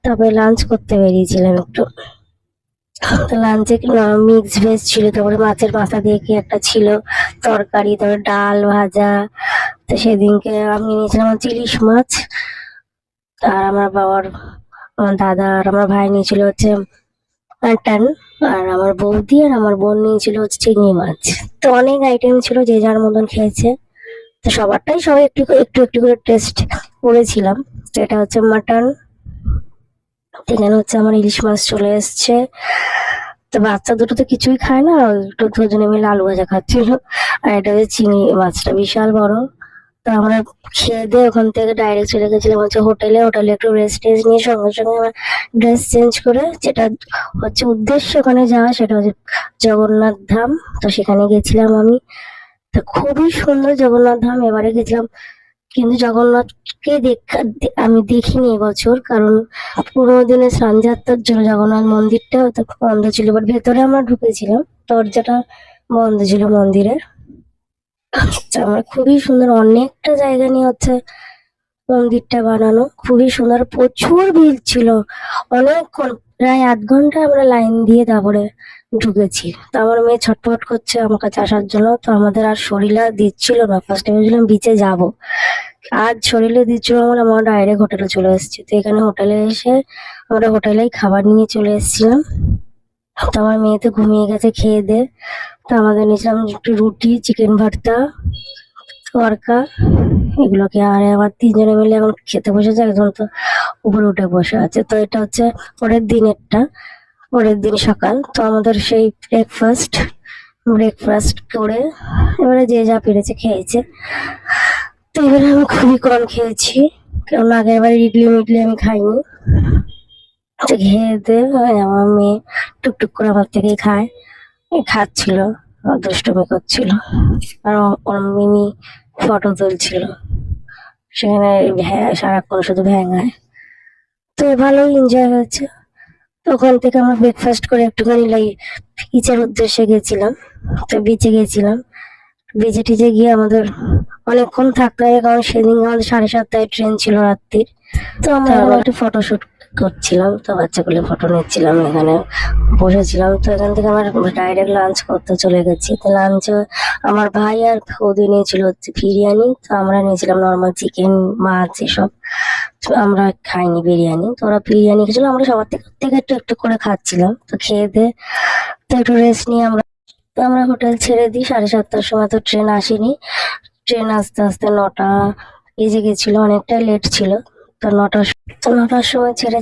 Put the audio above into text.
তারপরে লাঞ্চ করতে বেরিয়েছিলাম একটু। তো লাঞ্চে মিক্স ভেজ ছিল, তারপরে মাছের মাথা দিয়ে কি একটা ছিল তরকারি, তারপরে ডাল ভাজা। তো সেদিনকে আমি নিয়েছিলাম হচ্ছে ইলিশ মাছ, আর আমার দাদা আর আমার ভাই নিয়েছিল হচ্ছে মাটন, আর আমার বৌদি আর আমার বোন নিয়েছিল হচ্ছে চিংড়ি মাছ। তো অনেক আইটেম ছিল, যে যার মতন খেয়েছে। তো সবারটাই সবাই একটু একটু একটু করে টেস্ট করেছিলাম। তো এটা হচ্ছে মাটন, এখানে হচ্ছে আমার ইলিশ মাছ চলে এসছে। তো বাচ্চা দুটো তো কিছুই খায় না, একটু দুজনে মিলে আলু ভাজা খাচ্ছিল। আর এটা হচ্ছে চিংড়ি মাছটা বিশাল বড়। তো আমরা খেয়ে দিয়ে ওখান থেকে ডাইরেক্ট চলে গেছিলাম হচ্ছে হোটেলে। হোটেলে একটু রেস্ট টেস্ট নিয়ে সঙ্গে সঙ্গে আমরা ড্রেস চেঞ্জ করে, যেটা হচ্ছে উদ্দেশ্য ওখানে যাওয়া, সেটা হচ্ছে জগন্নাথ ধাম। তো সেখানে গেছিলাম আমি। তো খুবই সুন্দর জগন্নাথ ধাম, এবারে গেছিলাম। কিন্তু জগন্নাথকে আমি দেখিনি এবছর, কারণ পুরোনো দিনে স্নানযাত্রার জন্য জগন্নাথ মন্দিরটা তো বন্ধ ছিল, বাট ভেতরে আমরা ঢুকেছিলাম, দরজাটা বন্ধ ছিল মন্দিরের। তো আমরা খুবই সুন্দর, অনেকটা জায়গা নিয়ে হচ্ছে মন্দিরটা বানানো, খুবই সুন্দর। প্রচুর ভিড় ছিল, অনেকক্ষণ, প্রায় 8 ঘন্টা আমরা লাইন দিয়ে তারপরে ঢুকেছি। তো আমার মেয়ে ছটফট করছে আমার কাছে আসার জন্য। তো আমাদের আর শরীর আর দিচ্ছিল না, ফার্স্টে ভেবেছিলাম বিচে যাব, আজ শরীরে দিচ্ছিল না, আমরা ডাইরেক্ট হোটেলে চলে এসেছি। তো এখানে হোটেলে এসে আমরা হোটেলেই খাবার নিয়ে চলে এসেছিলাম। তো আমার মেয়ে তো ঘুমিয়ে গেছে খেয়ে দে। তো আমাদের নিয়েছিলাম একটু রুটি, চিকেন ভর্তা, তরকা, এগুলোকে। আর আবার তিনজনে মিলে এখন খেতে বসেছে, একজন তো উপরে উঠে বসে আছে। তো এটা হচ্ছে পরের দিনেরটা, পরের দিন সকাল। তো আমাদের সেই ব্রেকফাস্ট করে এবারে যে যা পেরেছে খেয়েছে। তো এবারে আমি খুবই কম খেয়েছি, কারণ আগের বার ইডলি মিডলি আমি খাইনি। তো খেয়ে দিয়ে আমার মেয়ে টুকটুক করে আমার থেকেই খাচ্ছিল, দুষ্টুমি করছিল। আর ওর মিনি ফটো তুলছিল, সেখানে সারাক্ষণ শুধু ভ্যাঙায়। তো ভালোই এনজয় হয়েছে। তো ওখান থেকে আমরা ব্রেকফাস্ট করে একটুখানি বিচের উদ্দেশ্যে গেছিলাম। তো বিচে গেছিলাম, বিচে টিচে গিয়ে আমাদের অনেকক্ষণ থাকতে হয়, কারণ সেদিন আমাদের 7:30টায় ট্রেন ছিল রাত্রির। তো আমরা একটু ফটোশুট করছিলাম, তো বাচ্চাগুলো ফটো নিচ্ছিলাম, এখানে বসেছিলাম। তো এখান থেকে আমরা ডাইরেক্ট লাঞ্চ করতে চলে গেছি। তো লাঞ্চে আমার ভাই আর বৌদি নিয়েছিল হচ্ছে বিরিয়ানি, তো আমরা নিয়েছিলাম নর্মাল চিকেন, মাছ এসব। তো আমরা খাইনি বিরিয়ানি, তো ওরা বিরিয়ানি খেয়েছিল, আমরা সবার থেকে একটু একটু করে খাচ্ছিলাম। তো খেয়ে দিয়ে তো একটু রেস্ট নিয়ে আমরা হোটেল ছেড়ে দিই 7:30টার সময়। তো ট্রেন আসেনি, ট্রেন আস্তে আস্তে 9টা বেজে গেছিল, অনেকটাই লেট ছিল। তো 9টার সময় ছেড়ে